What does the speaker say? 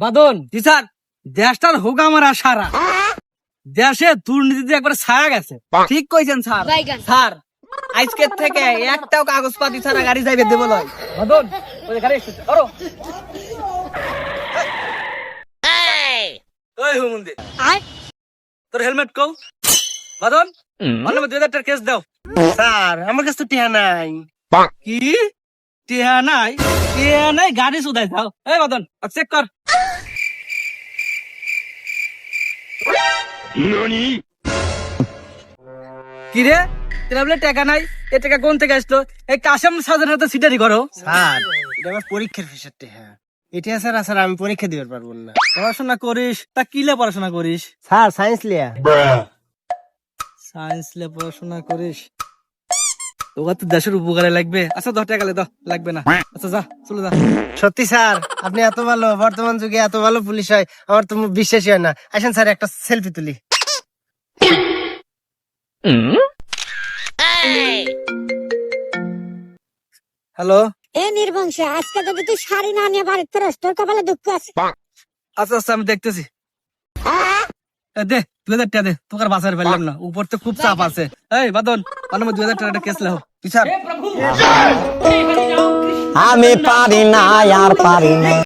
বাদন স্যার, দেশটার হোক আমার সারা দেশে দুর্নীতিতে একবার ছায়া গেছে। ঠিক কইছেন স্যার। স্যার আজকের থেকে একটাও কাগজপাতি ছাড়া গাড়ি যাইবে দেব লয়। বাদন ওই গাড়ি এসেছে ধরো। ওই হুমুন্দি তোর হেলমেট কও। বাদন অন্য 2000 টাকার কেস দাও। স্যার আমার কাছে তো টিহা নাই। কি টিহা নাই? টিহা নাই গাড়ি সুদাই দাও। এই বাদন চেক কর। কি রে তোর বলে টাকা নাই? এ টাকা কোন থেকে আসলো? এই কাশেম সাজার হাতে সিটারি করো। স্যার এটা আমার পরীক্ষার ফিসের টিহা। এটা স্যার স্যার আমি পরীক্ষা দিতে পারবো না। পড়াশোনা করিস তা কিলে পড়াশোনা করিস? স্যার সায়েন্স লিয়া। সায়েন্স লে পড়াশোনা করিস? তোর তো দেশের উপকারে লাগবে। আচ্ছা 10 টাকা দাও, লাগবে না। আচ্ছা যা চলে যা। সত্যি স্যার আপনি এত ভালো, বর্তমান যুগে এত ভালো পুলিশ হয় আমার তো বিশ্বাসই হয় না। আসেন স্যার একটা সেলফি তুলি। হ্যালো। এ নির্বংশ, আজকে যদি তুই শাড়ি না নিয়ে বাড়িতে ফেরস তোর কপালে দুঃখ আছে। আচ্ছা আচ্ছা আমি দেখতেছি। দে 2000 টাকা দে, তোকে বাঁচার পারলাম না, উপর তো খুব চাপ আছে। এই বাদন অন্য 2000 টাকা কেস লাও। বিচার আমি পারি না আর পারি না।